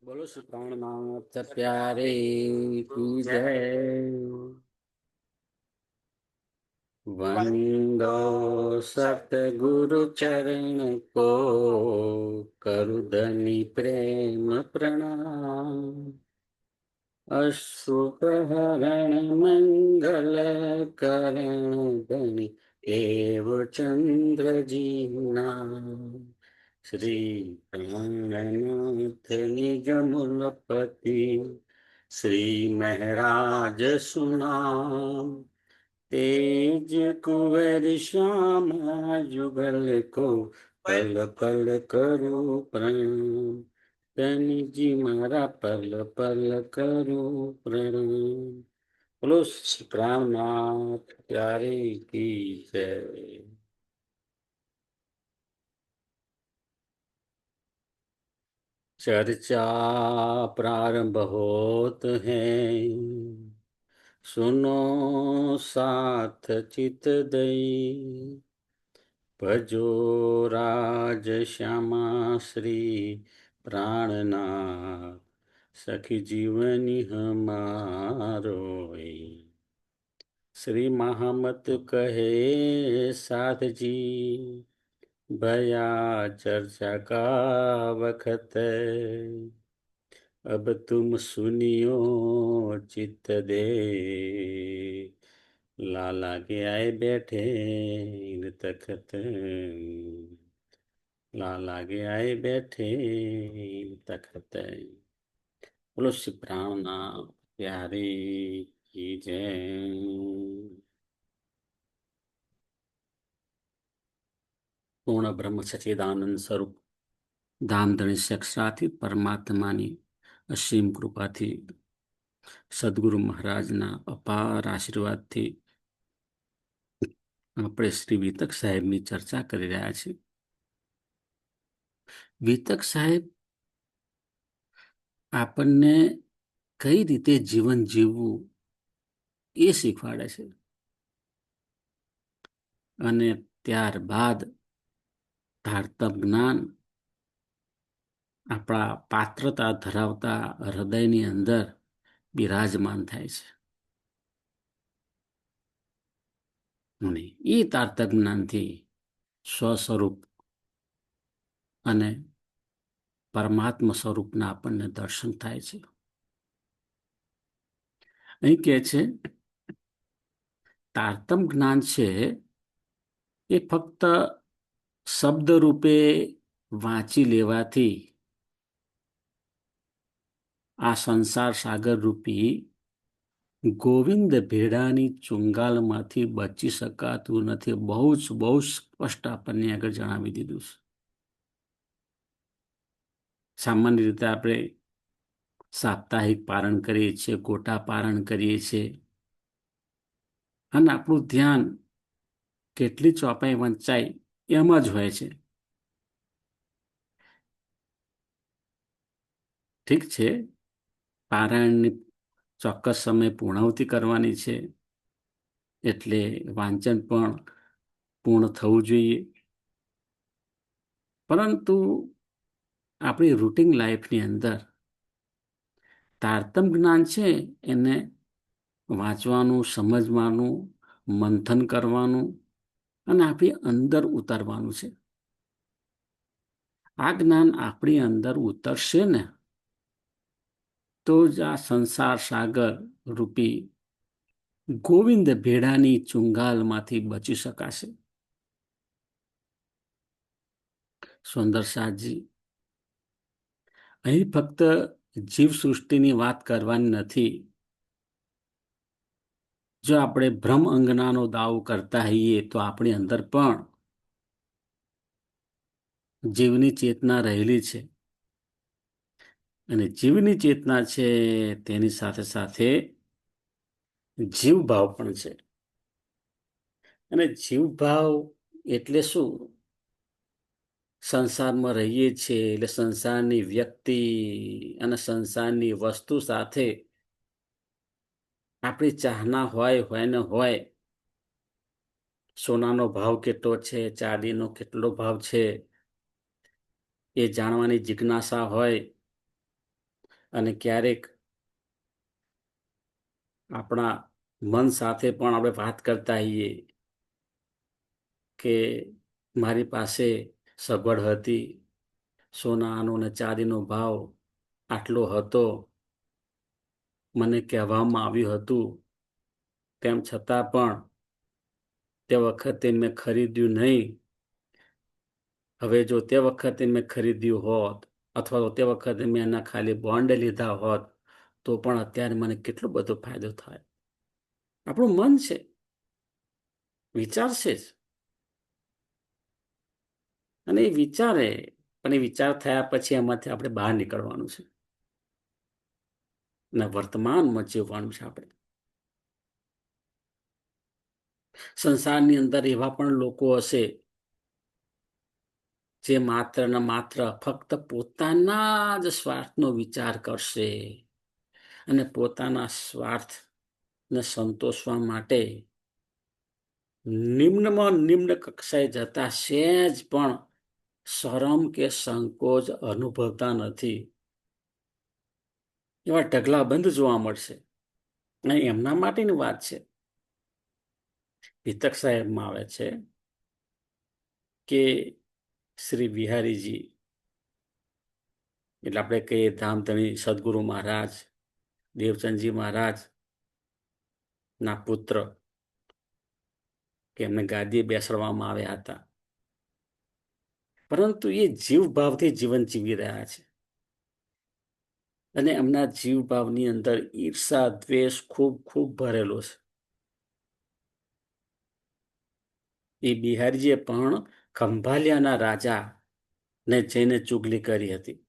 બોલો શ્રી પ્રાણનાથ प्यारे की जय। वंदो सतगुरु चरण को करुदनि प्रेम प्रणाम। अश्रुप्रहरण मंगल करण धनि देव चंद्र जी नाम। श्री प्राणनाथ निज मूलपति श्री महराज सुनाम। तेज कुंवर श्यामा जुगल को पल पल करो प्रणाम। धनी जी मारा पल पल करो प्रणाम। बोलो श्री प्राणनाथ प्यारे की जय। चर्चा प्रारंभ होत है, सुनो साथ चित दई। भजो राज श्यामा श्री प्राणनाथ, सखी जीवनी हमारो। श्री महामत कहे साध जी, भया चर्चा का वखत। अब तुम सुनियो चित्त दे, लाला के आए बैठे इन तखत। लाला के आए बैठे इन तखत। बोलो श्री प्राणनाथ प्यारे की जय। પૂર્ણ બ્રહ્મ સચિદાનંદ સ્વરૂપ ધામધણી શિક્ષાથી પરમાત્માની અસીમ કૃપાથી સદગુરુ મહારાજના અપાર આશીર્વાદથી આપણે શ્રી વિતક સાહેબની ચર્ચા કરી રહ્યા છીએ. વિતક સાહેબ આપણને કઈ રીતે જીવન જીવવું એ શીખવાડે છે અને ત્યારબાદ ધારતમ જ્ઞાન આપણા પાત્રતા ધરાવતા હૃદયની અંદર બિરાજમાન થાય છે અને એ તારતક જ્ઞાનથી સ્વસ્વરૂપ અને પરમાત્મા સ્વરૂપના આપણને દર્શન થાય છે. અહીં કહે છે તારતમ જ્ઞાન છે એ ફક્ત શબ્દ રૂપે વાંચી લેવાથી આ સંસાર સાગર રૂપી ગોવિંદ ભેડાની ચુંગાલમાંથી બચી શકાતું નથી. બહુ જ સ્પષ્ટ આપણને આગળ જણાવી દીધું છે. સામાન્ય રીતે આપણે સાપ્તાહિક પારણ કરીએ છીએ, ગોટા પારણ કરીએ છીએ અને આપણું ધ્યાન કેટલી ચોપાઈ વંચાય એમ જ હોય છે. ઠીક છે, પારાયણની ચોક્કસ સમય પૂર્ણાહુતિ કરવાની છે એટલે વાંચન પણ પૂર્ણ થવું જોઈએ, પરંતુ આપણી રૂટીન લાઈફની અંદર તારતમ જ્ઞાન છે એને વાંચવાનું, સમજવાનું, મંથન કરવાનું અને આપણી અંદર ઉતારવાનું છે. આ જ્ઞાન આપણી અંદર ઉતરશે ને તો જ આ સંસાર સાગર રૂપી ગોવિંદ ભેડાની ચુંગાલમાંથી બચી શકાશે. સુંદર સાજી અહીં ફક્ત જીવ સૃષ્ટિની વાત કરવાની નથી. જો આપણે ભ્રમ અંગનાનો દાવો કરતા હોઈએ તો આપણી અંદર પણ જીવની ચેતના રહેલી છે અને જીવની ચેતના છે તેની સાથે સાથે જીવ ભાવ પણ છે. અને જીવ ભાવ એટલે શું? સંસારમાં રહીએ છીએ એટલે સંસારની વ્યક્તિ અને સંસારની વસ્તુ સાથે આપણી ચાહના હોય ને હોય. સોનાનો ભાવ કેટલો છે, ચાંદીનો કેટલો ભાવ છે એ જાણવાની જિજ્ઞાસા હોય. અને ક્યારેક આપણા મન સાથે પણ આપણે વાત કરતા હોઈએ કે મારી પાસે સગવડ હતી, સોનાનો અને ચાંદીનો ભાવ આટલો હતો, મને કહેવામાં આવ્યું હતું, તેમ છતાં પણ તે વખતે મેં ખરીદ્યું નહીં. હવે જો તે વખતે મેં ખરીદ્યું હોત અથવા તો તે વખતે મેં એના ખાલી બોન્ડ લીધા હોત તો પણ અત્યારે મને કેટલો બધો ફાયદો થાય. આપણું મન છે, વિચારશે જ. અને એ વિચારે, પણ એ વિચાર થયા પછી એમાંથી આપણે બહાર નીકળવાનું છે અને વર્તમાનમાં જીવવાનું છે. આપણે સંસારની અંદર એવા પણ લોકો હશે જે માત્ર ને માત્ર ફક્ત પોતાના જ સ્વાર્થનો વિચાર કરશે અને પોતાના સ્વાર્થને સંતોષવા માટે નિમ્નમાં નિમ્ન કક્ષાએ જતા સહેજ પણ શરમ કે સંકોચ અનુભવતા નથી. એવા ઢગલા બંધ જોવા મળશે. અને એમના માટેની વાત છે. પિતક સાહેબમાં આવે છે કે શ્રી બિહારીજી, એટલે આપણે કહીએ ધામધણી સદગુરુ મહારાજ દેવચંદજી મહારાજ ના પુત્ર, કે એમને ગાદીએ બેસાડવામાં આવ્યા હતા, પરંતુ એ જીવ ભાવથી જીવન જીવી રહ્યા છે અને એમના જીવ ભાવની અંદર ઈર્ષા દ્વેષ ખૂબ ખૂબ ભરેલો છે. એ બિહારીજીએ પણ ખંભાલિયાના રાજા ને જઈને ચુગલી કરી હતી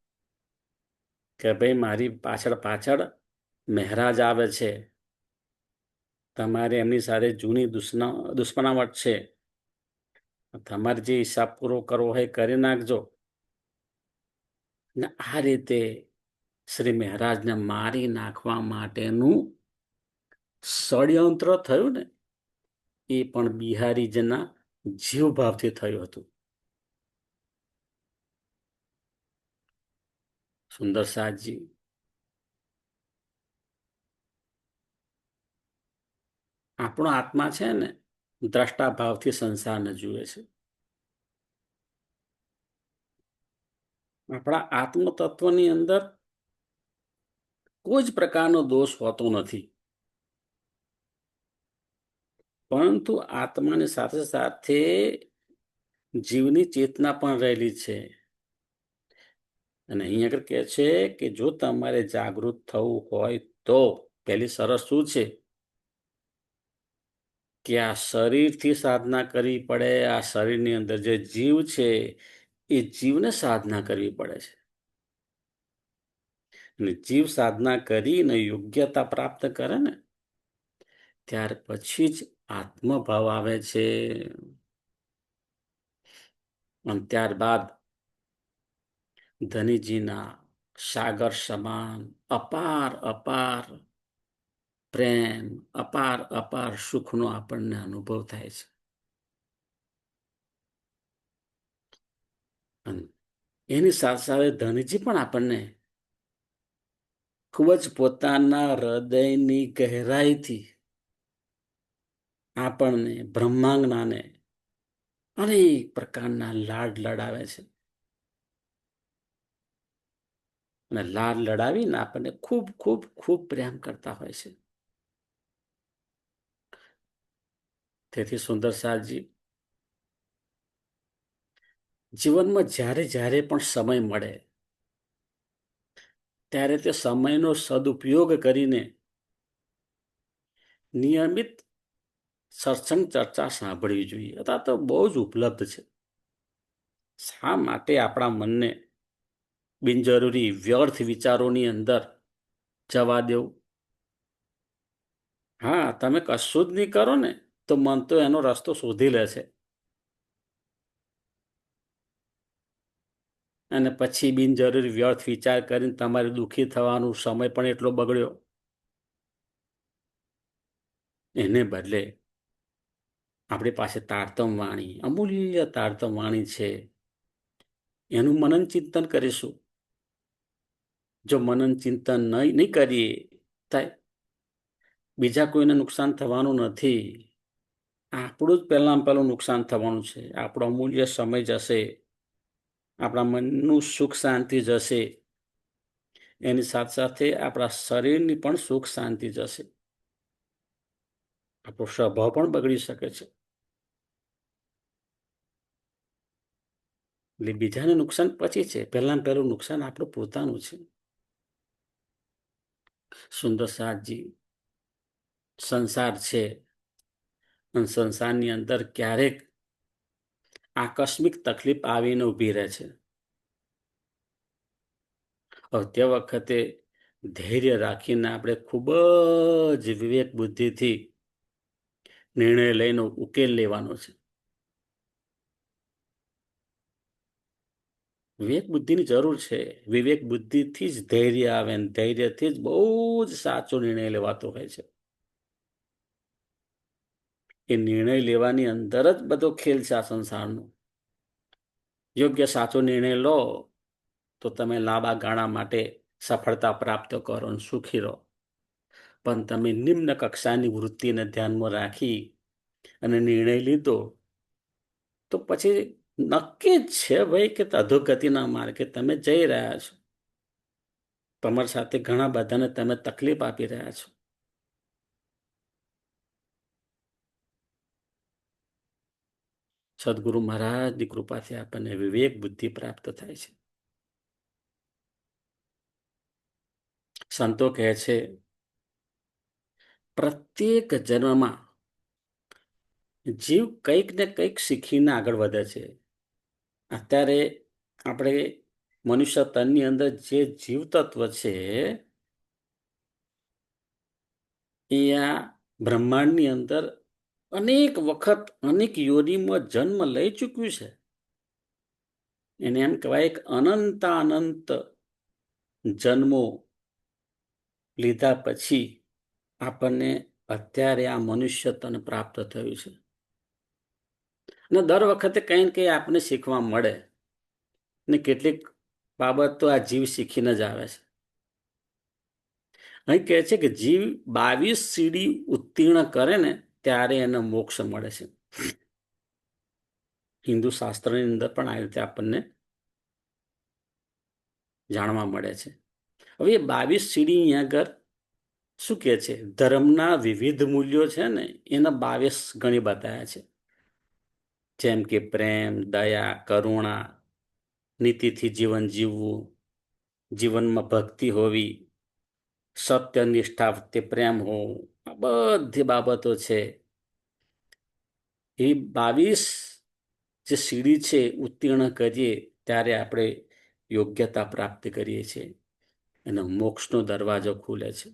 કે ભાઈ મારી પાછળ પાછળ મહારાજ આવે છે, તમારે એમની સાથે જૂની દુશ્મનાવટ છે, તમારે જે હિસાબ પૂરો કરવો હોય કરી નાખજો. ને આ રીતે શ્રી મહારાજને મારી નાખવા માટેનું ષડયંત્ર થયું ને, એ પણ બિહારીજીના જીવ ભાવથી થયું હતું. સુંદર સાજી આપણો આત્મા છે ને, દ્રષ્ટા ભાવથી સંસારને જુએ છે. આપણા આત્મ તત્વની અંદર કોઈ જ પ્રકારનો દોષ હોતો નથી, પરંતુ આત્માની સાથે સાથે જીવની ચેતના પણ રહેલી છે. અને અહીં આગળ કહે છે કે જો તમારે જાગૃત થવું હોય તો પહેલી શરત શું છે કે આ શરીરથી સાધના કરવી પડે. આ શરીરની અંદર જે જીવ છે એ જીવને સાધના કરવી પડે છે. અને જીવ સાધના કરીને યોગ્યતા પ્રાપ્ત કરે ને, ત્યાર પછી જ આત્મભાવ આવે છે. અને ત્યારબાદ ધનીજીના સાગર સમાન અપાર અપાર પ્રેમ, અપાર અપાર સુખનો આપણને અનુભવ થાય છે. અને એની સાથે સાથે ધનીજી પણ આપણને ખૂબ જ પોતાના હૃદયની ગહેરાઈથી આપણને બ્રહ્માંગનાને અનેક પ્રકારના લાડ લડાવે છે. અને લાડ લડાવીને આપણને ખૂબ ખૂબ ખૂબ પ્રેમ કરતા હોય છે. તેથી સુંદર સાજી જીવનમાં જ્યારે જ્યારે પણ સમય મળે ત્યારે તે સમયનો સદુપયોગ કરીને નિયમિત સત્સંગ ચર્ચા સાંભળવી જોઈએ. અથવા તો બહુ જ ઉપલબ્ધ છે. શા માટે આપણા મનને બિનજરૂરી વ્યર્થ વિચારોની અંદર જવા દેવું? હા, તમે કશું જ નહીં કરો ને તો મન તો એનો રસ્તો શોધી લે છે. અને પછી બિનજરૂરી વ્યર્થ વિચાર કરીને તમારે દુઃખી થવાનો સમય પણ એટલો બગડ્યો. એને બદલે આપણી પાસે તારતમ વાણી, અમૂલ્ય તારતમ વાણી છે, એનું મનન ચિંતન કરીશું. જો મનન ચિંતન નહીં કરીએ થાય, બીજા કોઈને નુકસાન થવાનું નથી, આપણું જ પહેલું નુકસાન થવાનું છે. આપણો અમૂલ્ય સમય જશે, આપણા મનનું સુખ શાંતિ જશે, એની સાથે સાથે આપણા શરીરની પણ સુખ શાંતિ જશે, આપણો સ્વભાવ પણ બગડી શકે છે. એટલે બીજાને નુકસાન પછી છે, પહેલું નુકસાન આપણું પોતાનું છે. સુંદર સાજી સંસાર છે, અને સંસારની અંદર ક્યારેક આકસ્મિક તકલીફ આવીને ઊભી રહે છે. તે વખતે ધૈર્ય રાખીને આપણે ખૂબ જ વિવેક બુદ્ધિથી નિર્ણય લઈને ઉકેલ લેવાનો છે. વિવેક બુદ્ધિની જરૂર છે. વિવેક બુદ્ધિથી જ ધૈર્ય આવે, ધૈર્યથી જ બહુ જ સાચો નિર્ણય લેવાતો હોય છે. એ નિર્ણય લેવાની અંદર જ બધો ખેલ છે આ સંસારનો. યોગ્ય સાચો નિર્ણય લો તો તમે લાંબા ગાળા માટે સફળતા પ્રાપ્ત કરો અને સુખી રહો. પણ તમે નિમ્ન કક્ષાની વૃત્તિને ધ્યાનમાં રાખી અને નિર્ણય લીધો તો પછી નક્કી જ છે ભાઈ કે અધોગતિના માર્ગે તમે જઈ રહ્યા છો. તમારી સાથે ઘણા બધાને તમે તકલીફ આપી રહ્યા છો. સદગુરુ મહારાજની કૃપાથી આપણને વિવેક બુદ્ધિ પ્રાપ્ત થાય છે. સંતો કહે છે, પ્રત્યેક જન્મમાં જીવ કંઈક ને કંઈક શીખીને આગળ વધે છે. અત્યારે આપણે મનુષ્ય તનની અંદર જે જીવ તત્વ છે એ આ બ્રહ્માંડની અંદર અનેક વખત અનેક યોનિમાં જન્મ લઈ ચૂક્યું છે. એને એમ કહેવાય એક અનંત જન્મો લીધા પછી આપણને અત્યારે આ મનુષ્ય તન પ્રાપ્ત થયું છે. અને દર વખતે કંઈ ને કંઈ આપણને શીખવા મળે, ને કેટલીક બાબત તો આ જીવ શીખીને જ આવે છે. અહીં કહે છે કે જીવ 22 સીડી ઉત્તીર્ણ કરે ને ત્યારે એને મોક્ષ મળે છે. હિન્દુ શાસ્ત્રની અંદર પણ આ રીતે આપણને જાણવા મળે છે. હવે એ 22 સીડી અહીંયા આગળ શું કહે છે? ધર્મના વિવિધ મૂલ્યો છે ને એના 22 ગણી બતાવ્યા છે. જેમ કે પ્રેમ, દયા, કરુણા, નીતિથી જીવન જીવવું, જીવનમાં ભક્તિ હોવી, સત્ય, નિષ્ઠા વચ્ચે પ્રેમ હોવું, આ બધી બાબતો છે. એ 22 જે સીડી છે ઉત્તીર્ણ કરીએ ત્યારે આપણે યોગ્યતા પ્રાપ્ત કરીએ છીએ અને મોક્ષનો દરવાજો ખુલે છે.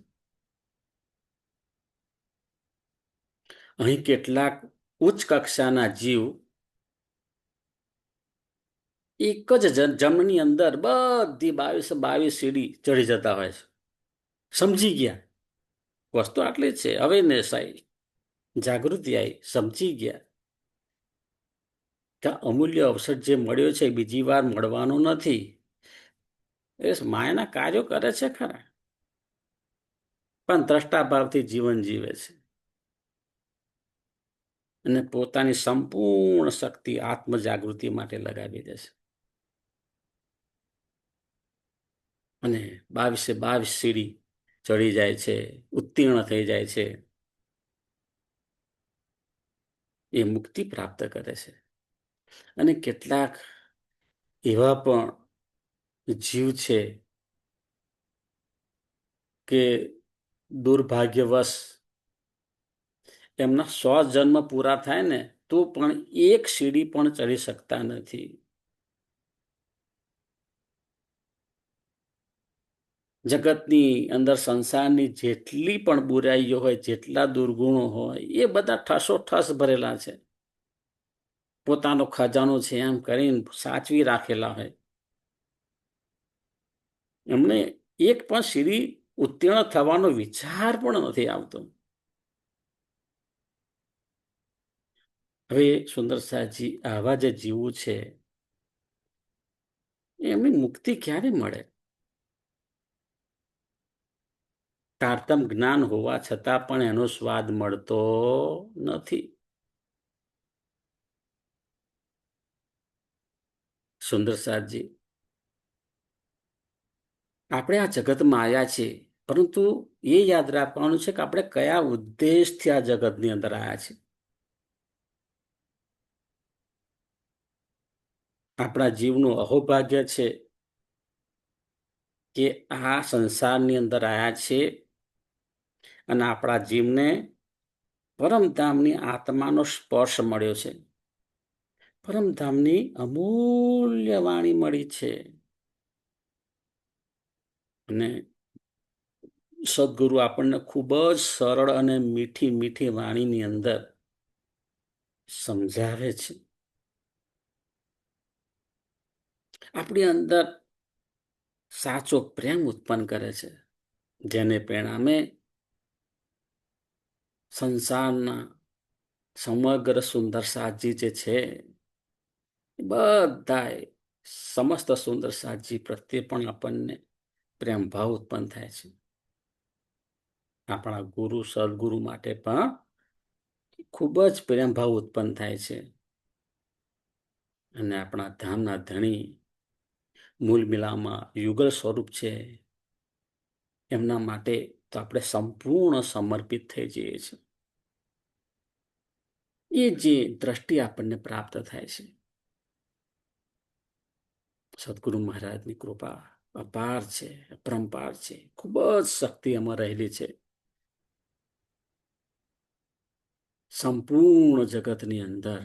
અહીં કેટલાક ઉચ્ચ કક્ષાના જીવ એક જ જન્મની અંદર બધી 22 સીડી ચડી જતા હોય છે. સમજી ગયા વસ્તુ આટલી જ છે. અવેરનેસ આવી, જાગૃતિ આવી, સમજી ગયા કે અમૂલ્ય અવસર જે મળ્યો છે બીજી વાર મળવાનો નથી. એ માયાના કાર્યો કરે છે ખરા, પણ દ્રષ્ટાભાવથી જીવન જીવે છે અને પોતાની સંપૂર્ણ શક્તિ આત્મ જાગૃતિ માટે લગાવી દે છે. અને 22 સીડી ચડી જાય છે, ઉત્તીર્ણ થઈ જાય છે. એ મુક્તિ પ્રાપ્ત કરે છે. અને કેટલાક એવા પણ જીવ છે કે દુર્ભાગ્યવશ એમના 100 જન્મ પૂરા થાય ને તો પણ એક સીડી પણ ચડી શકતા નથી. જગતની અંદર સંસારની જેટલી પણ બુરાઈઓ હોય, જેટલા દુર્ગુણો હોય, એ બધા ઠસો ભરેલા છે. પોતાનો ખજાનો છે એમ કરીને સાચવી રાખેલા હોય. એમને એક પણ સીડી ઉત્તીર્ણ થવાનો વિચાર પણ નથી આવતો. હવે સુંદર સાહેબજી, આવા જે જીવો છે એમની મુક્તિ ક્યારે મળે? આર્તમ જ્ઞાન હોવા છતાં પણ એનો સ્વાદ મળતો નથી. સુંદર સાજી, આપણે આ જગતમાં આવ્યા છીએ, પરંતુ એ યાદ રાખવાનું છે કે આપણે કયા ઉદ્દેશથી આ જગતની અંદર આવ્યા છીએ. આપણા જીવનું અહોભાગ્ય છે કે આ સંસારની અંદર આવ્યા છે અને આપણા જીવને પરમધામની આત્માનો સ્પર્શ મળ્યો છે, પરમધામની અમૂલ્ય વાણી મળી છે. અને સદગુરુ આપણને ખૂબ જ સરળ અને મીઠી મીઠી વાણીની અંદર સમજાવે છે. આપણી અંદર સાચો પ્રેમ ઉત્પન્ન કરે છે, જેને પરિણામે સંસારના સમગ્ર સુંદર સાજી જે છે, બધાય સમસ્ત સુંદર સાજી પ્રત્યે પણ આપણને પ્રેમ ભાવ ઉત્પન્ન થાય છે. આપણા ગુરુ સદગુરુ માટે પણ ખૂબ જ પ્રેમ ભાવ ઉત્પન્ન થાય છે. અને આપણા ધામના ધણી મૂળ મિલામાં યુગલ સ્વરૂપ છે, એમના માટે તો આપણે સંપૂર્ણ સમર્પિત થઈ જઈએ છીએ. એ જે દ્રષ્ટિ આપણને પ્રાપ્ત થાય છે, સદગુરુ મહારાજની કૃપા અપાર છે, અપરંપાર છે, ખૂબ જ શક્તિ એમાં રહેલી છે. સંપૂર્ણ જગતની અંદર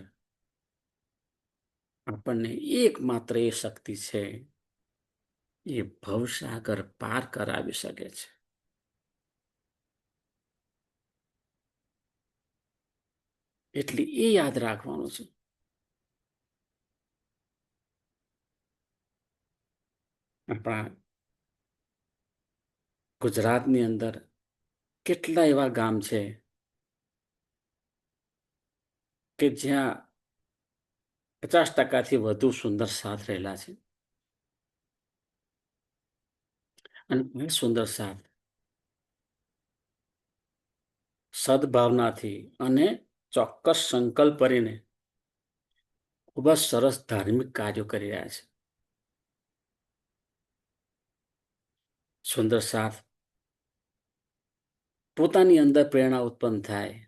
આપણને એકમાત્ર એ શક્તિ છે, એ ભવસાગર પાર કરાવી શકે છે. એટલે એ યાદ રાખવાનું છે. આપણા ગુજરાતની અંદર કેટલા એવા ગામ છે કે જ્યાં 50% વધુ સુંદર સાથ રહેલા છે. અને એ સુંદર સાથ સદભાવનાથી અને ચોક્કસ સંકલ્પ કરીને ખૂબ જ સરસ ધાર્મિક કાર્યો કરી રહ્યા છે. સુંદર સાથ પોતાની અંદર પ્રેરણા ઉત્પન્ન થાય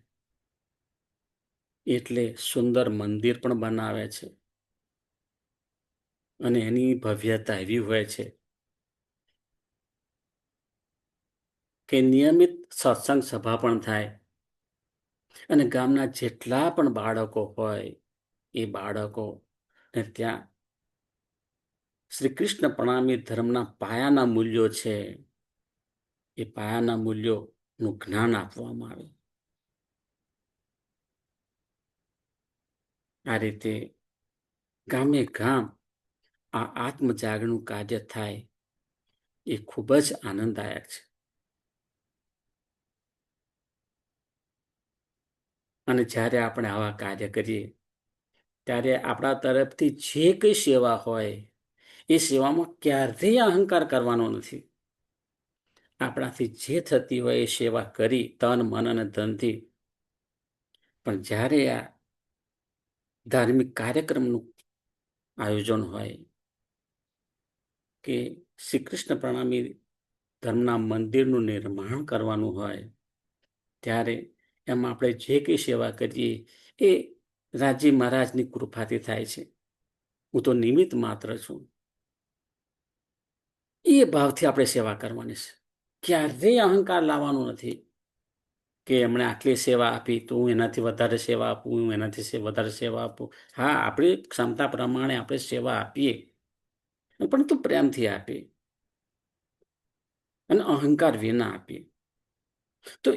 એટલે સુંદર મંદિર પણ બનાવે છે. અને એની ભવ્યતા એવી હોય છે કે નિયમિત સત્સંગ સભા પણ થાય અને ગામના જેટલા પણ બાળકો હોય એ બાળકો ત્યાં શ્રી કૃષ્ણ પ્રણામી ધર્મના પાયાના મૂલ્યો છે, એ પાયાના મૂલ્યોનું જ્ઞાન આપવામાં આવે. આ રીતે ગામે ગામ આ આત્મજાગરણનું કાર્ય થાય એ ખૂબ જ આનંદદાયક છે. અને જ્યારે આપણે આવા કાર્ય કરીએ ત્યારે આપણા તરફથી જે કંઈ સેવા હોય એ સેવામાં ક્યારેય અહંકાર કરવાનો નથી. આપણાથી જે થતી હોય એ સેવા કરી તન મન અને ધનથી. પણ જ્યારે આ ધાર્મિક કાર્યક્રમનું આયોજન હોય કે શ્રી કૃષ્ણ પ્રણામી ધર્મના મંદિરનું નિર્માણ કરવાનું હોય ત્યારે એમાં આપણે જે કંઈ સેવા કરીએ એ રાજી મહારાજની કૃપાથી થાય છે. હું તો નિમિત્ત માત્ર છું. એ ભાવથી આપણે સેવા કરવાની છે. ક્યારેય અહંકાર લાવવાનો નથી કે એમણે આટલી સેવા આપી તો હું એનાથી વધારે સેવા આપું, હું એનાથી વધારે સેવા આપું. હા, આપણી ક્ષમતા પ્રમાણે આપણે સેવા આપીએ, પણ તું પ્રેમથી આપીએ અને અહંકાર વિના આપીએ તો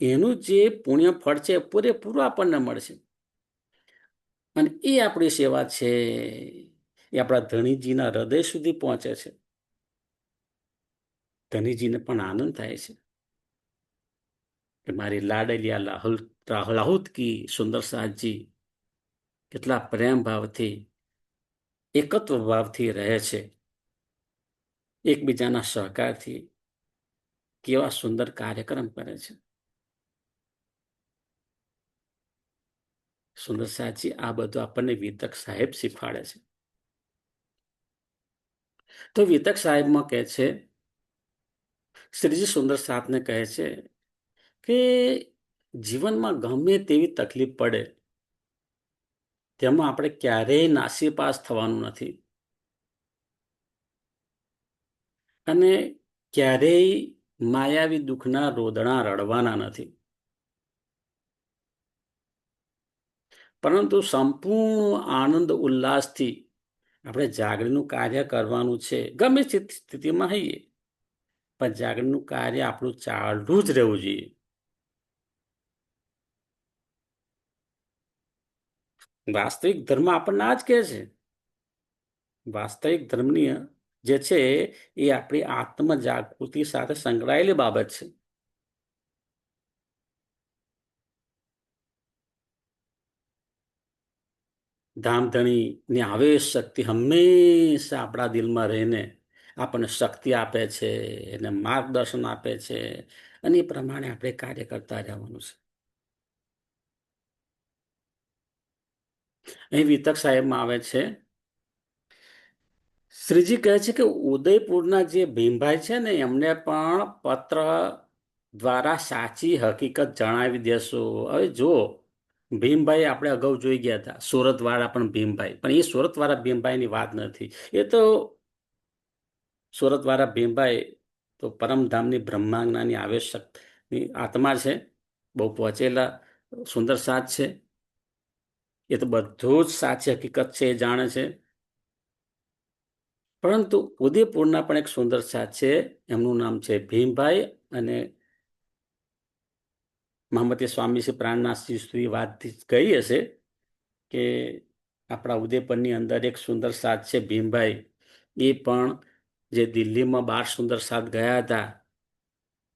એનું જે પુણ્ય ફળ છે પૂરેપૂરું આપણને મળશે. અને એ આપણી સેવા છે એ આપણા ધણીજીના હૃદય સુધી પહોંચે છે. ધણીજીને પણ આનંદ થાય છે કે મારી લાડલિયા રાહુલ કી સુંદર સાજી કેટલા પ્રેમ ભાવથી એકત્વ ભાવથી રહે છે, એકબીજાના સહકારથી કેવા સુંદર કાર્યક્રમ કરે છે. સુંદર સાહેબજી આ બધું આપણને વિતક સાહેબ શીખવાડે છે. તો વિતક સાહેબમાં કહે છે, શ્રીજી સુંદર સાહેબને કહે છે કે જીવનમાં ગમે તેવી તકલીફ પડે તેમાં આપણે ક્યારેય નાસીપાસ થવાનું નથી અને ક્યારેય માયાવી દુઃખના રોદણા રડવાના નથી, પરંતુ સંપૂર્ણ આનંદ ઉલ્લાસથી આપણે જાગરણનું કાર્ય કરવાનું છે. ગમે તે સ્થિતિમાં હઈએ પણ જાગરણનું કાર્ય આપણું ચાલુ જ રહેવું જોઈએ. વાસ્તવિક ધર્મ આપણને આ જ કહે છે. વાસ્તવિક ધર્મની જે છે એ આપણી આત્મ જાગૃતિ સાથે સંકળાયેલી બાબત છે. ધામધણીની આવેશ શક્તિ હંમેશા આપણા દિલમાં રહીને આપણને શક્તિ આપે છે, એને માર્ગદર્શન આપે છે અને એ પ્રમાણે આપણે કાર્ય કરતા રહેવાનું છે. અહીં વિતક સાહેબમાં આવે છે, શ્રીજી કહે છે કે ઉદયપુરના જે ભીમભાઈ છે ને એમને પણ પત્ર દ્વારા સાચી હકીકત જણાવી દેશો. હવે જો ભીમભાઈ આપણે અગાઉ જોઈ ગયા હતા, સુરત વાળા પણ ભીમભાઈ, પણ એ સુરત વાળા ભીમભાઈની વાત નથી. એ તો સુરત વાળા ભીમભાઈ તો પરમધામની બ્રહ્માંગનાની આવેશકની આત્મા છે, બહુ પહોંચેલા સુંદર સાથ છે. એ તો બધું જ સાચી હકીકત છે, એ જાણે છે. પરંતુ ઉદયપુરના પણ એક સુંદર સાથ છે, એમનું નામ છે ભીમભાઈ, અને મહંમતી સ્વામી શ્રી પ્રાણનાથજી સુધી વાત ગઈ હશે કે આપણા ઉદયપુરની અંદર એક સુંદર સાથ છે ભીમભાઈ. એ પણ જે દિલ્હીમાં 12 સુંદર સાથ ગયા હતા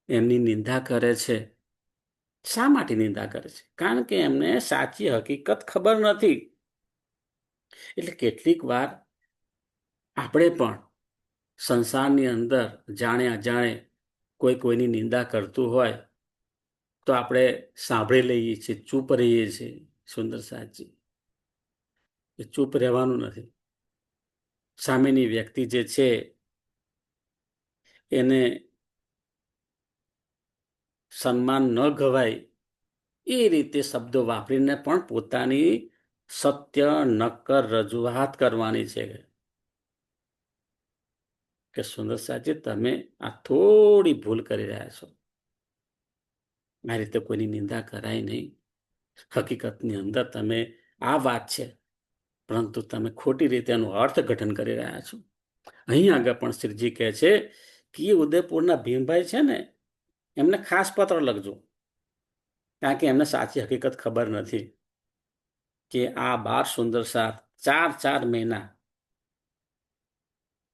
એમની નિંદા કરે છે. શા માટે નિંદા કરે છે? કારણ કે એમને સાચી હકીકત ખબર નથી. એટલે કેટલીક વાર આપણે પણ સંસારની અંદર જાણે અજાણે કોઈ કોઈની નિંદા કરતું હોય તો આપણે સાંભળી લઈએ છીએ, ચૂપ રહીએ છીએ. સુંદર સાચી એ ચૂપ રહેવાનું નથી. સામેની વ્યક્તિ જે છે એને સન્માન ન ગવાય એ રીતે શબ્દો વાપરીને પણ પોતાની સત્ય નક્કર રજૂઆત કરવાની છે કે સુંદર સાચી તમે આ થોડી ભૂલ કરી રહ્યા છો. આ રીતે કોઈની નિંદા કરાય નહીં. હકીકતની અંદર તમે આ વાત છે, પરંતુ તમે ખોટી રીતે એનું અર્થઘટન કરી રહ્યા છો. અહીં આગળ પણ શ્રીજી કહે છે કે ઉદયપુરના ભીમભાઈ છે ને એમને ખાસ પત્ર લખજો, કારણ કે એમને સાચી હકીકત ખબર નથી કે આ 12 સુંદર સાથ 4 મહિના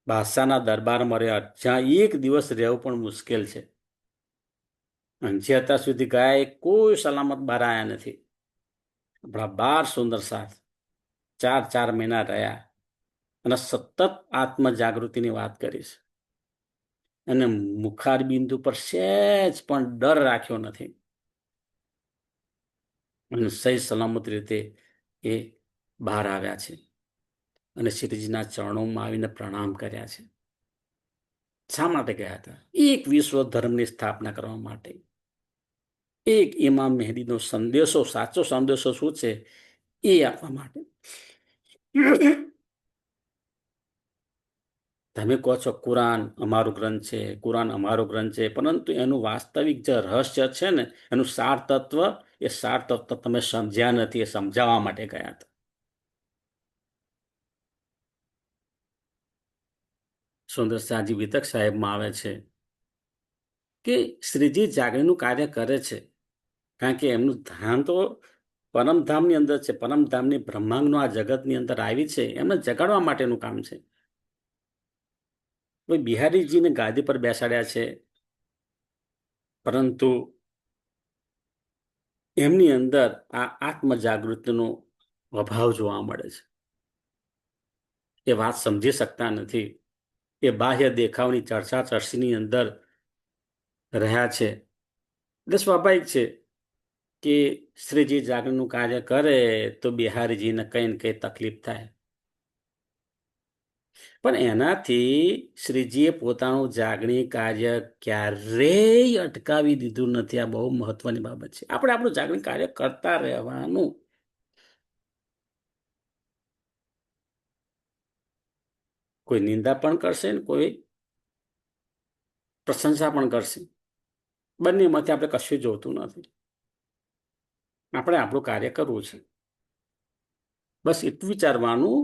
બાદશાહના દરબારમાં રહ્યા, જ્યાં એક દિવસ રહેવું પણ મુશ્કેલ છે. અને જે અત્યાર સુધી ગયા કોઈ સલામત બહાર આવ્યા નથી. આપણા 12 સુંદર સાથ 4 મહિના રહ્યા અને સતત આત્મ જાગૃતિની વાત કરીશ, અને મુખાર બિંદુ પર સહેજ પણ ડર રાખ્યો નથી, અને સહી સલામત રીતે એ બહાર આવ્યા છે અને શ્રીજીના ચરણોમાં આવીને પ્રણામ કર્યા છે. શા માટે ગયા હતા? એક વિશ્વ ધર્મની સ્થાપના કરવા માટે. એક ઇમામ મહેદીનો સંદેશો, સાચો સંદેશો શું છે એ આપવા માટે. તમે કહો છો કુરાન અમારો ગ્રંથ છે, કુરાન અમારો ગ્રંથ છે, પરંતુ એનું વાસ્તવિક જે રહસ્ય છે ને, એનું સાર તત્વ, એ સાર તત્વ તમે સમજ્યા નથી. એ સમજાવવા માટે ગયા હતા. સુંદર સાજી વિતક સાહેબમાં આવે છે કે શ્રીજી જાગરણનું કાર્ય કરે છે, કારણ કે એમનું ધ્યાન તો પરમધામની અંદર છે. પરમધામની બ્રહ્માંડનો આ જગતની અંદર આવી છે, એમને જગાડવા માટેનું કામ છે. કોઈ બિહારીજીને ગાદી પર બેસાડ્યા છે, પરંતુ એમની અંદર આ આત્મ જાગૃતિનો અભાવ જોવા મળે છે. એ વાત સમજી શકતા નથી. એ બાહ્ય દેખાવની ચર્ચા ચર્ચીની અંદર રહ્યા છે. એટલે સ્વાભાવિક છે કે શ્રીજી જાગરણનું કાર્ય કરે તો બિહારીજીને કઈ ને કઈ તકલીફ થાય. પણ એનાથી શ્રીજીએ પોતાનું જાગણી કાર્ય ક્યારેય અટકાવી દીધું નથી. આ બહુ મહત્વની બાબત છે. આપણે આપણું જાગણી કાર્ય કરતા રહેવાનું. કોઈ નિંદા પણ કરશે ને કોઈ પ્રશંસા પણ કરશે. બંનેમાંથી આપણે કશું જોતું નથી. આપણે આપણું કાર્ય કરવું છે. બસ એટલું વિચારવાનું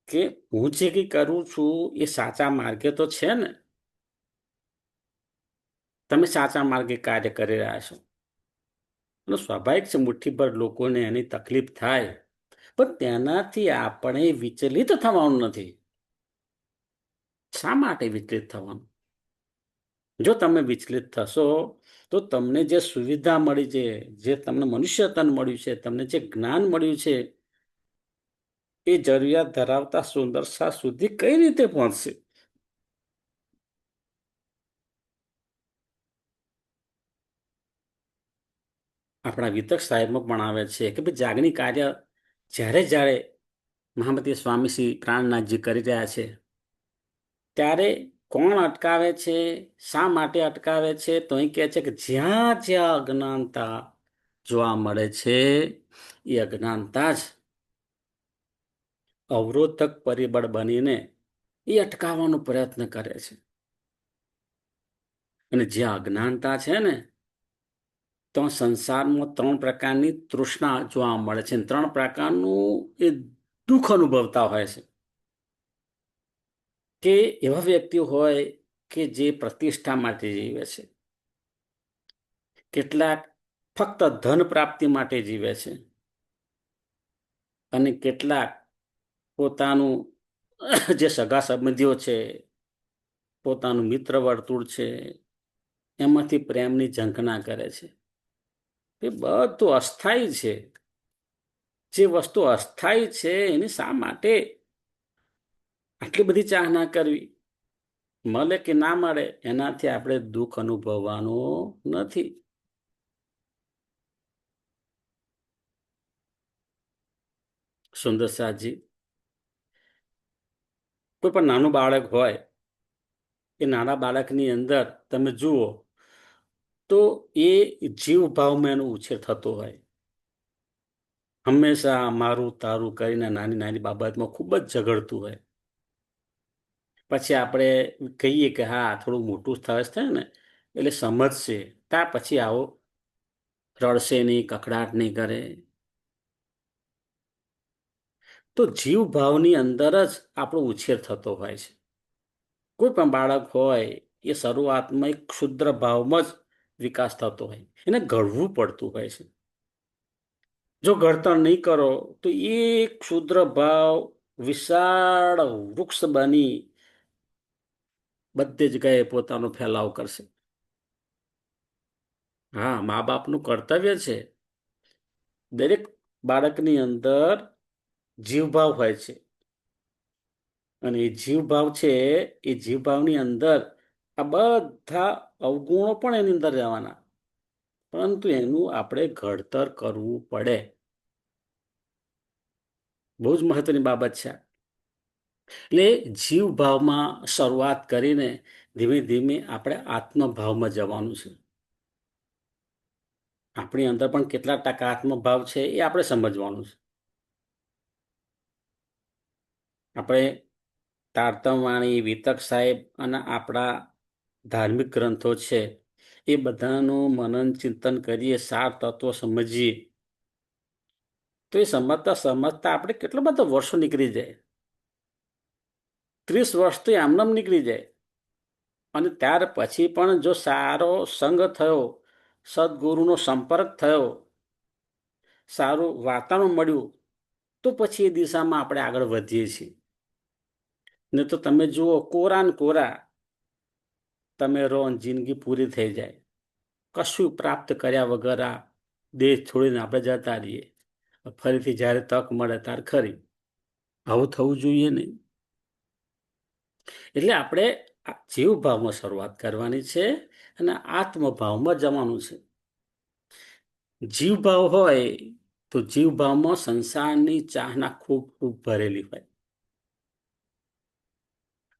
કે હું જે કંઈ કરું છું એ સાચા માર્ગે તો છે ને. તમે સાચા માર્ગે કાર્ય કરી રહ્યા છો. સ્વાભાવિક છે મુઠ્ઠીભર લોકોને એની તકલીફ થાય, પણ તેનાથી આપણે વિચલિત થવાનું નથી. શા માટે વિચલિત થવાનું? જો તમે વિચલિત થશો તો તમને જે સુવિધા મળી છે, જે તમને મનુષ્ય તન મળ્યું છે, તમને જે જ્ઞાન મળ્યું છે, એ જરૂરિયાત ધરાવતા સુંદરતા સુધી કઈ રીતે પહોંચશે? આપણા વિતક સાહેબમાં પણ આવે છે કે ભાઈ જાગણી કાર્ય જ્યારે મહામતી સ્વામી શ્રી પ્રાણનાથજી કરી રહ્યા છે ત્યારે કોણ અટકાવે છે? શા માટે અટકાવે છે? તો અહીં કહે છે કે જ્યાં જ્યાં અજ્ઞાનતા જોવા મળે છે એ અજ્ઞાનતા જ અવરોધક પરિબળ બનીને એ અટકાવવાનો પ્રયત્ન કરે છે. અને જ્યાં અજ્ઞાનતા છે ને તો સંસારમાં 3 પ્રકારની તૃષ્ણા જોવા મળે છે. 3 પ્રકારનું એ દુઃખ અનુભવતા હોય છે. કે એવા વ્યક્તિઓ હોય કે જે પ્રતિષ્ઠા માટે જીવે છે, કેટલાક ફક્ત ધન પ્રાપ્તિ માટે જીવે છે, અને કેટલાક પોતાનું જે સગા સંબંધીઓ છે, પોતાનું મિત્ર વર્તુળ છે, એમાંથી પ્રેમની ઝંખના કરે છે. એ બધું અસ્થાયી છે. જે વસ્તુ અસ્થાયી છે એની શા માટે આટલી બધી ચાહના કરવી? મળે કે ના મળે એનાથી આપણે દુઃખ અનુભવવાનું નથી. સુંદર સાજી, કોઈ પણ નાનું બાળક હોય, એ નાના બાળકની અંદર તમે જુઓ તો એ જીવ ભાવમાં એનો ઉછેર થતો હોય. હંમેશા મારું તારું કરીને નાની નાની બાબતમાં ખૂબ જ ઝઘડતું હોય. પછી આપણે કહીએ કે હા થોડું મોટું થાય ને એટલે સમજશે, ત્યાર પછી આવો રડશે નહીં, કકડાટ નહીં કરે. તો જીવ ભાવની અંદર જ આપણો ઉછેર થતો હોય છે. કોઈ પણ બાળક હોય એ શરૂઆતમાં એક ક્ષુદ્ર ભાવમાં જ વિકાસ થતો હોય, એને ઘડવું પડતું હોય છે. જો ઘડતર નહીં કરો તો એ ક્ષુદ્ર ભાવ વિશાળ વૃક્ષ બની બધી જગ્યાએ પોતાનો ફેલાવ કરશે. હા, મા બાપનું કર્તવ્ય છે દરેક બાળકની અંદર જીવભાવ હોય છે, અને એ જીવભાવ છે એ જીવભાવની અંદર આ બધા અવગુણો પણ એની અંદર રહેવાના, પરંતુ એનું આપણે ઘડતર કરવું પડે. બહુ જ મહત્વની બાબત છે. એટલે જીવભાવમાં શરૂઆત કરીને ધીમે ધીમે આપણે આત્મભાવમાં જવાનું છે. આપણી અંદર પણ કેટલા ટકા આત્મભાવ છે એ આપણે સમજવાનું છે. આપણે તારતમવાણી, વિતક સાહેબ અને આપણા ધાર્મિક ગ્રંથો છે એ બધાનું મનન ચિંતન કરીએ, સાર તત્વો સમજીએ તો એ સમજતા સમજતા આપણે કેટલો બધો વર્ષો નીકળી જાય. 30 વર્ષ તો આમનામ નીકળી જાય. અને ત્યાર પછી પણ જો સારો સંગ થયો, સદગુરુનો સંપર્ક થયો, સારું વાતાવરણ મળ્યું, તો પછી એ દિશામાં આપણે આગળ વધીએ છીએ. ને તો તમે જુઓ કોરા ને કોરા તમે રહો, જિંદગી પૂરી થઈ જાય, કશું પ્રાપ્ત કર્યા વગર આ દેશ છોડીને આપણે જતા રહીએ. ફરીથી જ્યારે તક મળે ત્યારે ખરી. આવું થવું જોઈએ નહીં. એટલે આપણે જીવ ભાવમાં શરૂઆત કરવાની છે અને આત્મભાવમાં જવાનું છે. જીવ ભાવ હોય તો જીવ ભાવમાં સંસારની ચાહના ખૂબ ખૂબ ભરેલી હોય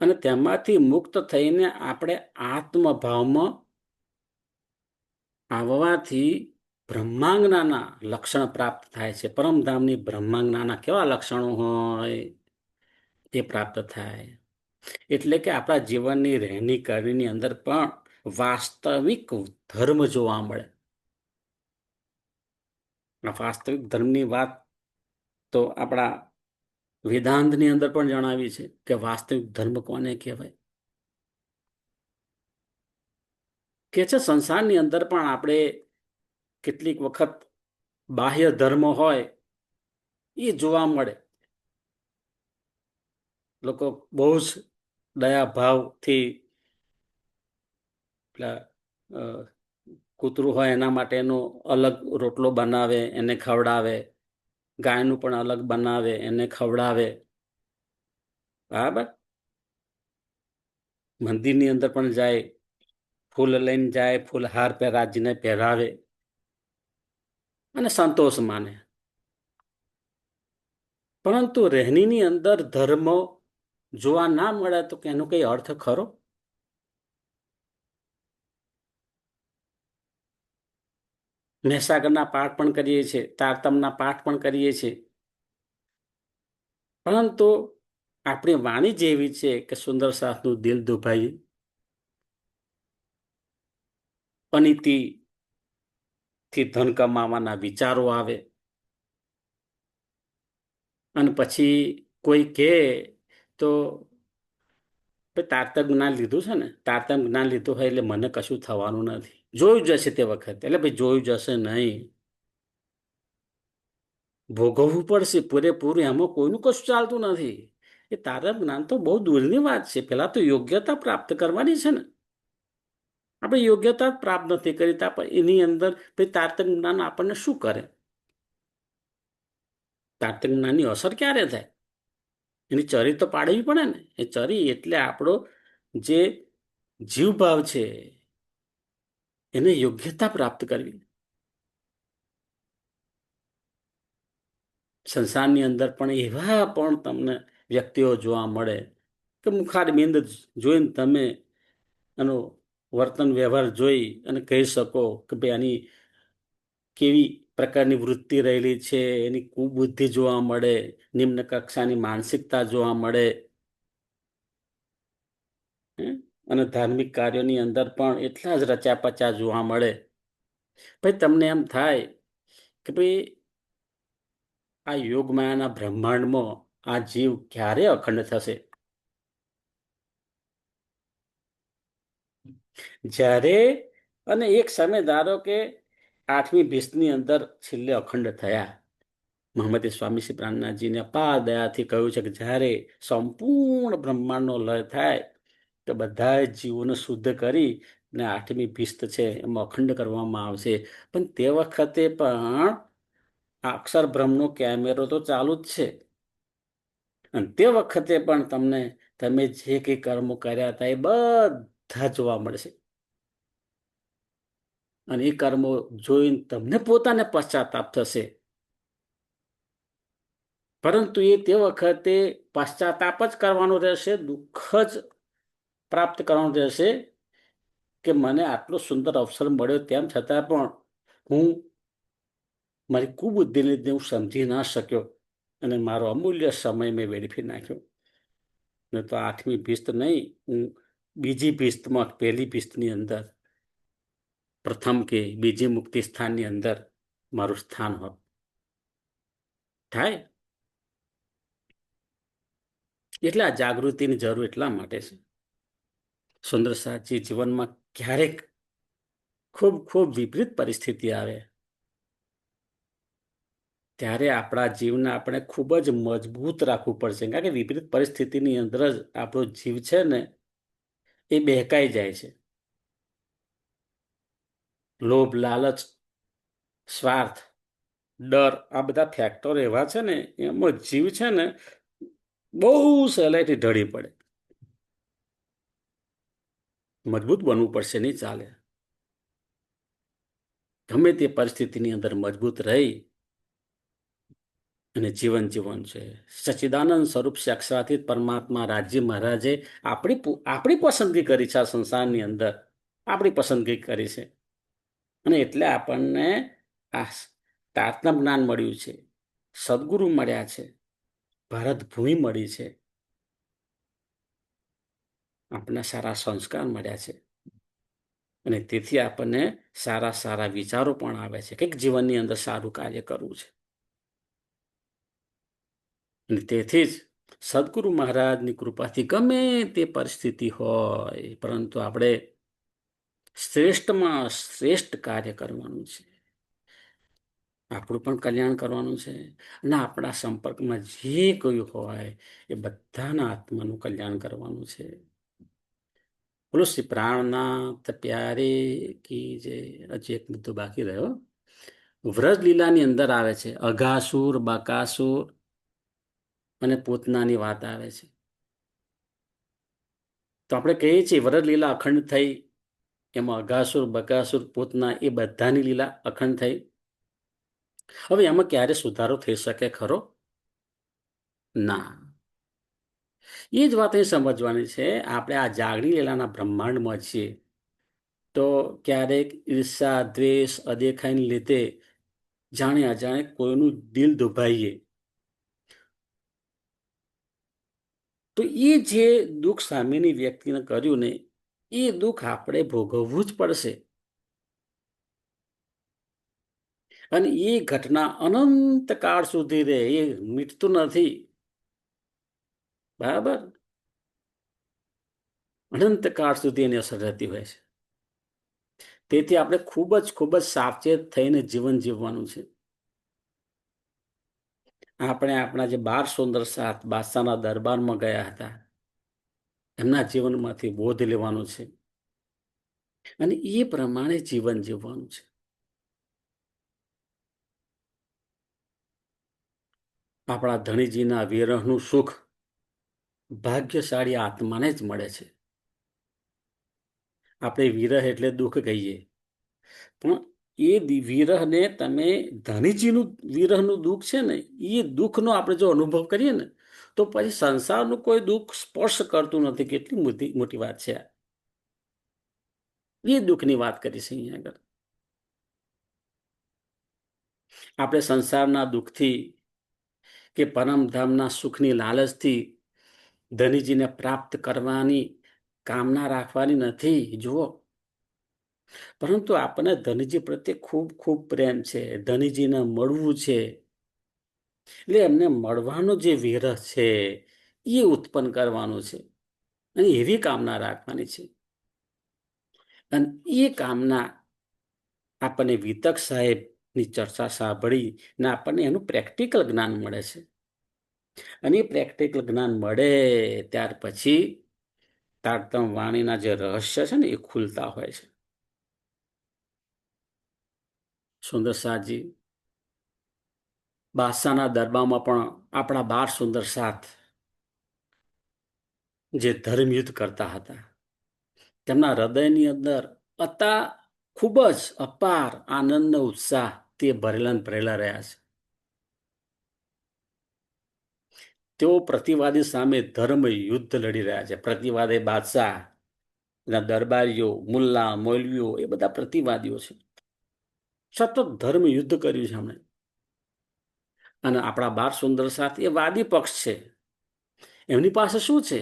અને તેમાંથી મુક્ત થઈને આપણે આત્મભાવમાં આવવાથી બ્રહ્માંગનાના લક્ષણ પ્રાપ્ત થાય છે. પરમધામની બ્રહ્માંગનાના કેવા લક્ષણો હોય એ પ્રાપ્ત થાય. એટલે કે આપણા જીવનની રહેણી કરણીની અંદર પણ વાસ્તવિક ધર્મ જોવા મળે. આ વાસ્તવિક ધર્મની વાત તો આપણા વેદાંતની અંદર પણ જણાવી છે કે વાસ્તવિક ધર્મ કોને કહેવાય. કે છે સંસારની અંદર પણ આપણે કેટલીક વખત બાહ્ય ધર્મ હોય એ જોવા મળે. લોકો બહુ જ દયા ભાવથી કૂતરું હોય એના માટેનો અલગ રોટલો બનાવે, એને ખવડાવે. ગાયનું પણ અલગ બનાવે, એને ખવડાવે. બરાબર. મંદિરની અંદર પણ જાય, ફૂલ લઈને જાય, ફૂલ હાર રાજીને પહેરાવે અને સંતોષ માને. પરંતુ રહેણીની અંદર ધર્મ જોવા ના મળે તો એનો કઈ અર્થ ખરો? મહેસાગરના પાઠ પણ કરીએ છીએ, તારતમના પાઠ પણ કરીએ છીએ, પરંતુ આપણી વાણી જેવી છે કે સુંદર સાસનું દિલ દુભાઈ, અનીતિથી ધન કમાવાના વિચારો આવે અને પછી કોઈ કહે તો તારતમ જ્ઞાન લીધું છે ને, તારતમ જ્ઞાન લીધું હોય એટલે મને કશું થવાનું નથી, જોયું જશે તે વખતે. એટલે ભાઈ જોયું જશે નહીં, ભોગવવું પડશે પૂરેપૂરું. એમાં કોઈનું કશું ચાલતું નથી. એ તારતમ જ્ઞાન તો બહુ દૂરની વાત છે. પેલા તો યોગ્યતા પ્રાપ્ત કરવાની છે ને. આપણે યોગ્યતા પ્રાપ્ત નથી કરી તો એની અંદર તારતમ જ્ઞાન આપણને શું કરે? તારતમ જ્ઞાનની અસર ક્યારે થાય? એની ચરી તો પાડવી પડે ને. એ ચરી એટલે આપણો જે જીવભાવ છે એને યોગ્યતા પ્રાપ્ત કરવી. સંસારની અંદર પણ એવા પણ તમને વ્યક્તિઓ જોવા મળે કે મુખારબિંદ જોઈને તમે એનો વર્તન વ્યવહાર જોઈ અને કહી શકો કે ભાઈ આની કેવી પ્રકારની વૃત્તિ રહેલી છે. એની કુબુદ્ધિ જોવા મળે, નિમ્ન કક્ષાની માનસિકતા જોવા મળે. અને ધાર્મિક કાર્યોની અંદર પણ એટલા જ રચ્યા પચ્યા જોવા મળે. ભાઈ તમને એમ થાય કે ભાઈ આ યોગમાયાના બ્રહ્માંડમાં આ જીવ ક્યારે અખંડ થશે? જ્યારે અને એક સમય ધારો કે 8મી ભીષ્મની અંદર છેલ્લે અખંડ થયા. મહંમદે સ્વામી શ્રી પ્રાણનાથજીને અપાર દયાથી કહ્યું છે કે જ્યારે સંપૂર્ણ બ્રહ્માંડનો લય થાય તો બધા જીવોને શુદ્ધ કરી ને 8મી ભીષ્મ છે એમાં અખંડ કરવામાં આવશે. પણ તે વખતે પણ અક્ષર બ્રહ્મનો કેમેરો તો ચાલુ જ છે. અને તે વખતે પણ તમે જે કંઈ કર્મો કર્યા હતા એ બધા જોવા મળશે. અને એ કર્મો જોઈને તમને પોતાને પશ્ચાતાપ થશે. પરંતુ એ તે વખતે પશ્ચાતાપ જ કરવાનો રહેશે, દુઃખ જ પ્રાપ્ત કરવાનું રહેશે કે મને આટલો સુંદર અવસર મળ્યો તેમ છતાં પણ હું મારી કુબુદ્ધિને લીધે હું સમજી ના શક્યો અને મારો અમૂલ્ય સમય મેં વેડફી નાખ્યો. ને તો 8મી ભીષ્મ નહીં, હું બીજી ભીષ્મમાં પહેલી ભીષ્મની અંદર પ્રથમ કે બીજી મુક્તિ સ્થાનની અંદર મારું સ્થાન હોત. થાય એટલે આ જાગૃતિની જરૂર એટલા માટે છે. સુંદર સાચી જીવનમાં ક્યારેક ખૂબ ખૂબ વિપરીત પરિસ્થિતિ આવે ત્યારે આપણા જીવને આપણે ખૂબ જ મજબૂત રાખવું પડશે. કારણ કે વિપરીત પરિસ્થિતિની અંદર જ આપણો જીવ છે ને એ બહેકાઈ જાય છે. લોભ, લાલચ, સ્વાર્થ, ડર આ બધા ફેક્ટરો એવા છે ને એમાં જીવ છે ને બહુ સહેલાઈથી ઢળી પડે. મજબૂત બનવું પડશે, નહીં ચાલે. ગમે તે પરિસ્થિતિની અંદર મજબૂત રહી અને જીવન જીવન છે. સચ્ચિદાનંદ સ્વરૂપ સાક્ષાતીત પરમાત્મા રાજ્ય મહારાજે આપણી પસંદગી કરી છે. આ સંસારની અંદર આપણી પસંદગી કરી છે અને એટલે આપણને આ તારતમ્ય જ્ઞાન મળ્યું છે, સદગુરુ મળ્યા છે, ભારત ભૂમિ મળી છે, આપણને સારા સંસ્કાર મળ્યા છે અને તેથી આપણને સારા સારા વિચારો પણ આવે છે કે જીવનની અંદર સારું કાર્ય કરવું છે. અને તેથી જ સદગુરુ મહારાજની કૃપાથી ગમે તે પરિસ્થિતિ હોય, પરંતુ આપણે શ્રેષ્ઠમાં શ્રેષ્ઠ કાર્ય કરવાનું છે. આપણું પણ કલ્યાણ કરવાનું છે અને આપણા સંપર્કમાં જે કોઈ હોય એ બધાના આત્માનું કલ્યાણ કરવાનું છે. બોલો શ્રી પ્રાણનાથ પ્યારે કી જય. હજી એક મુદ્દો બાકી રહ્યો. વ્રજ લીલાની અંદર આવે છે અઘાસુર, બકાસુર અને પૂતનાની વાત આવે છે. તો આપણે કહીએ છીએ વ્રજ લીલા અખંડ થઈ, એમાં અઘાસુર, બકાસુર, પૂતના એ બધાની લીલા અખંડ થઈ. હવે એમાં ક્યારે સુધારો થઈ શકે ખરો? ના. એ જ વાત અહીં સમજવાની છે. આપણે આ જાગણી લીલાના બ્રહ્માંડમાં છીએ તો ક્યારેક ઈર્ષા, દ્વેષ, અદેખાઈને લીધે જાણે અજાણે કોઈનું દિલ દુભાઈએ તો એ જે દુઃખ સામેની વ્યક્તિને કર્યું ને એ દુઃખ આપણે ભોગવવું જ પડશે. અને એ ઘટના અનંત કાળ સુધી રહે, એ મીટતું નથી. બરાબર? અનંત કાળ સુધી એની અસર રહેતી હોય છે. તેથી આપણે ખૂબ જ સાવચેત થઈને જીવન જીવવાનું છે. આપણે આપણા જે 12 સુંદર સાથ બાદશાહના દરબારમાં ગયા હતા એમના જીવનમાંથી બોધ લેવાનો છે અને એ પ્રમાણે જીવન જીવવાનું છે. આપણા ધણીજીના વિરહનું સુખ ભાગ્યશાળી આત્માને જ મળે છે. આપણે વિરહ એટલે દુઃખ કહીએ, પણ એ વિરહને તમે ધણીજીનું વિરહનું દુઃખ છે ને એ દુઃખનો આપણે જો અનુભવ કરીએ ને તો પછી સંસારનું કોઈ દુઃખ સ્પર્શ કરતું નથી. કેટલી મોટી વાત છે. એ દુઃખની વાત કરી છે અહીંયા આગળ. આપણે સંસારના દુઃખથી કે પરમધામના સુખની લાલચથી ધનીજીને પ્રાપ્ત કરવાની કામના રાખવાની નથી. જુઓ, પરંતુ આપણને ધનીજી પ્રત્યે ખૂબ ખૂબ પ્રેમ છે, ધનીજીને મળવું છે, એટલે એમને મળવાનો જે વિરહ છે એ ઉત્પન્ન કરવાનું છે અને એવી કામના રાખવાની છે. અને એ કામના આપણને વિતક સાહેબની ચર્ચા સાંભળી ને આપણને એનું પ્રેક્ટિકલ જ્ઞાન મળે છે. અને એ પ્રેક્ટિકલ જ્ઞાન મળે ત્યાર પછી તારતમ વાણીના જે રહસ્ય છે ને એ ખુલતા હોય છે. સુંદર સાજી બાદશાહના દરબારમાં પણ આપણા 12 સુંદર સાથ જે ધર્મયુદ્ધ કરતા હતા તેમના હૃદયની અંદર હતા ખૂબ જ અપાર આનંદ ઉત્સાહ તે ભરેલા રહ્યા છે. તેઓ પ્રતિવાદી સામે ધર્મ યુદ્ધ લડી રહ્યા છે. પ્રતિવાદી બાદશાહ, દરબારીઓ, મુલ્લા, મૌલવીઓ એ બધા પ્રતિવાદીઓ છે. સતત ધર્મ યુદ્ધ કર્યું છે એમણે. અને આપણા 12 સુંદર સાથ એ વાદી પક્ષ છે. એમની પાસે શું છે?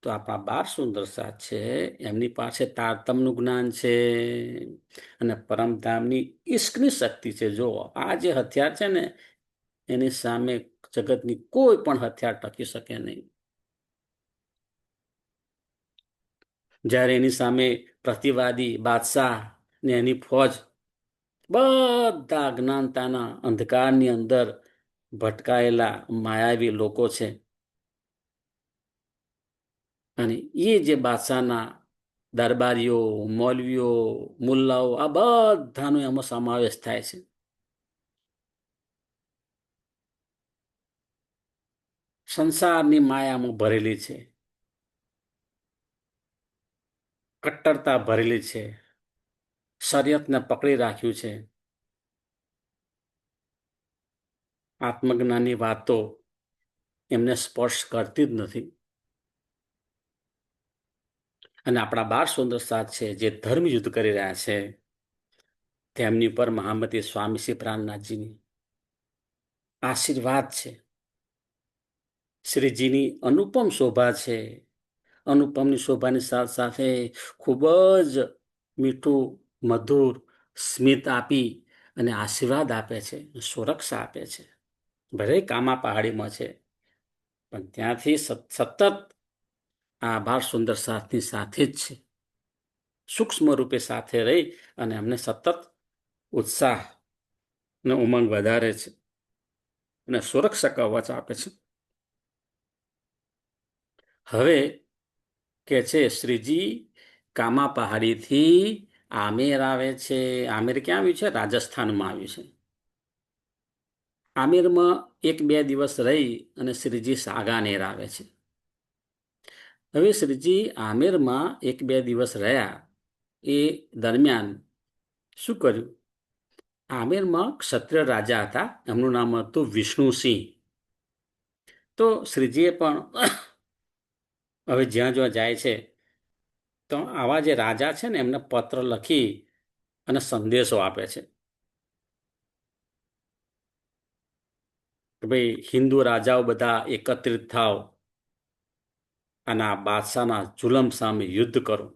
તો આપણા 12 સુંદર સાથ છે એમની પાસે તારતમનું જ્ઞાન છે અને પરમધામની ઈશ્કની શક્તિ છે. જો આ જે હથિયાર છે ને એની સામે જગતની કોઈ પણ હથિયાર ટકી શકે નહીં. જ્યારે એની સામે પ્રતિવાદી બાદશાહ ને એની ફોજ બધા અજ્ઞાનતાના અંધકારની અંદર ભટકાયેલા માયાવી લોકો છે અને એ જે બાદશાહના દરબારીઓ, મૌલવીઓ, મુલ્લાઓ આ બધાનો એમાં સમાવેશ થાય છે. સંસારની માયામાં ભરેલી છે. કટ્ટરતા ભરેલી છે, શરીયતને પકડી રાખ્યું છે. આત્મજ્ઞાનની વાતો એમને સ્પર્શ કરતી જ નથી. અને આપણા બાળ સુંદર સાથ છે જે ધર્મ યુદ્ધ કરી રહ્યા છે, તેમની પર મહામતી સ્વામી શ્રી પ્રાણનાથજીની આશીર્વાદ છે. શ્રીજીની અનુપમ શોભા છે. અનુપમની શોભાની સાથે સાથે ખૂબ જ મીઠું મધુર સ્મિત આપી અને આશીર્વાદ આપે છે, સુરક્ષા આપે છે. ભલે કામા પહાડીમાં છે, પણ ત્યાંથી સતત આ બાળ સુંદર સાથની સાથે જ છે. સૂક્ષ્મ રૂપે સાથે રહી અને અમને સતત ઉત્સાહ ને ઉમંગ વધારે છે અને સુરક્ષા કવચ આપે છે. હવે કે છે શ્રીજી કામા પહાડીથી આમેર આવે છે. આમેર ક્યાં આવ્યું છે? રાજસ્થાનમાં આવ્યું છે. આમેરમાં 1-2 દિવસ રહી અને શ્રીજી સાગાનેર આવે છે. હવે શ્રીજી આમેરમાં 1-2 દિવસ રહ્યા એ દરમિયાન શું કર્યું? આમેરમાં ક્ષત્રિય રાજા હતા, એમનું નામ હતું વિષ્ણુસિંહ. તો શ્રીજીએ પણ હવે જ્યાં જ્યાં જાય છે તો આવા જે રાજા છે ને એમને પત્ર લખી અને સંદેશો આપે છે કે ભાઈ હિન્દુ રાજાઓ બધા એકત્રિત થાવ અને આ બાદશાહના જુલમ સામે યુદ્ધ કરો.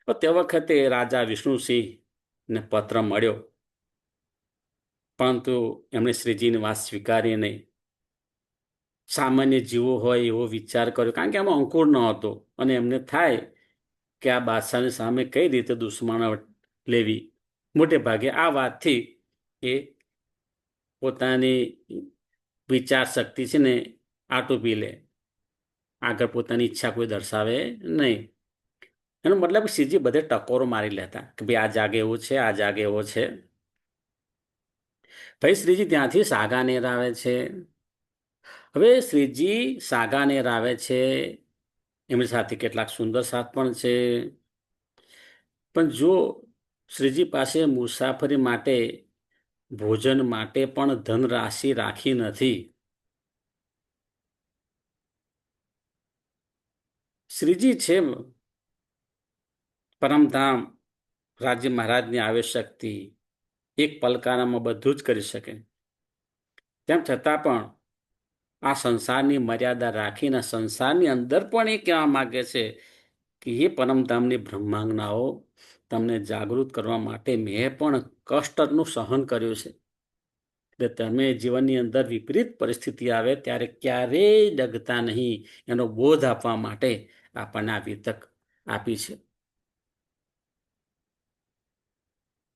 તો તે વખતે રાજા વિષ્ણુસિંહને પત્ર મળ્યો, પરંતુ એમણે શ્રીજીની વાત સ્વીકારી નહીં. સામાન્ય જીવો હોય એવો વિચાર કર્યો, કારણ કે એમાં અંકુર ન હતો અને એમને થાય કે આ બાદશાહની સામે કઈ રીતે દુશ્મનાવટ લેવી. મોટે ભાગે આ વાતથી એ પોતાની વિચાર શક્તિ છે ને આટોપી લે, આગળ પોતાની ઈચ્છા કોઈ દર્શાવે નહીં. એનો મતલબ શ્રીજી બધે ટકોરો મારી લેતા કે ભાઈ આ જાગે એવું છે, આ જાગે એવો છે. ભાઈ શ્રીજી ત્યાંથી સાગાનેર આવે છે. હવે શ્રીજી સાગાનેર આવે છે, એમની સાથે કેટલાક સુંદર સાથ પણ છે. પણ જો શ્રીજી પાસે મુસાફરી માટે ભોજન માટે પણ ધનરાશિ રાખી નથી. શ્રીજી છે પરમધામ રાજ્ય મહારાજની આવશ્યકતિ, એક પલકારામાં બધું જ કરી શકે. તેમ છતાં પણ આ સંસારની મર્યાદા રાખીને સંસારની અંદર પણ એ કહેવા માંગે છે કે એ પરમધામની બ્રહ્માંગનાઓ, તમને જાગૃત કરવા માટે મેં પણ કષ્ટનું સહન કર્યું છે. એટલે તમે જીવનની અંદર વિપરીત પરિસ્થિતિ આવે ત્યારે ક્યારેય ડગતા નહીં, એનો બોધ આપવા માટે આપણને આ વિતક આપી છે.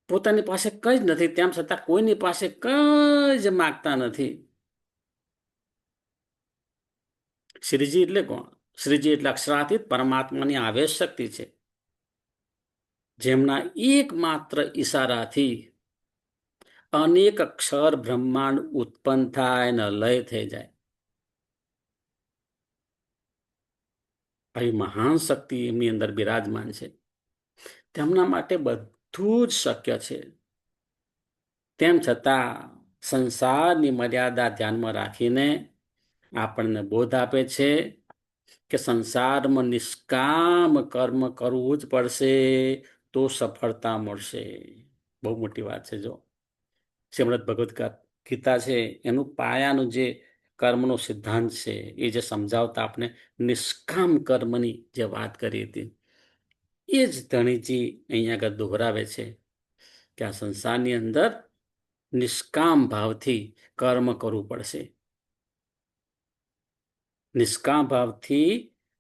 પોતાની પાસે કંઈ જ નથી, તેમ છતાં કોઈની પાસે કંઈ જ માગતા નથી. શ્રીજી એટલે કોણ? શ્રીજી એટલે અક્ષરાતીત પરમાત્માની આવેશ શક્તિ છે, જેમના એકમાત્ર ઈશારાથી અનેક અક્ષર બ્રહ્માંડ ઉત્પન્ન થાય ને લય થઈ જાય. આવી મહાન શક્તિ એમની અંદર બિરાજમાન છે. તેમના માટે બધું જ શક્ય છે. તેમ છતાં સંસારની મર્યાદા ધ્યાનમાં રાખીને આપણને બોધ આપે છે કે સંસારમાં નિષ્કામ કર્મ કરવું જ પડશે, તો સફળતા મળશે. બહુ મોટી વાત છે. જો શ્રીમદ્ ભગવદ્ ગીતા છે એનું પાયાનું જે કર્મનો સિદ્ધાંત છે એ જે સમજાવતા આપણે નિષ્કામ કર્મની જે વાત કરી હતી, એ જ ધણીજી અહીંયા આગળ દોહરાવે છે કે આ સંસારની અંદર નિષ્કામ ભાવથી કર્મ કરવું પડશે. નિષ્કામ ભાવથી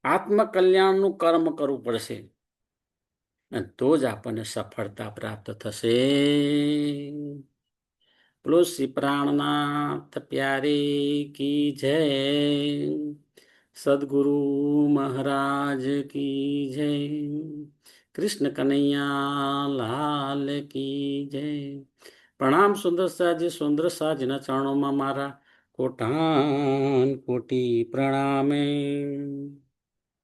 આત્મકલ્યાણનું કર્મ કરવું પડશે, અને તો જ આપણને સફળતા પ્રાપ્ત થશે. બોલો શ્રી પ્રાણનાથ પ્યારે કી જય, સદગુરુ મહારાજ કી જય, કૃષ્ણ કનૈયા લાલ કી જય. પ્રણામ સુંદર સાજી. સુંદર સાજીના ચરણોમાં મારા કોટાન કોટી પ્રણામે.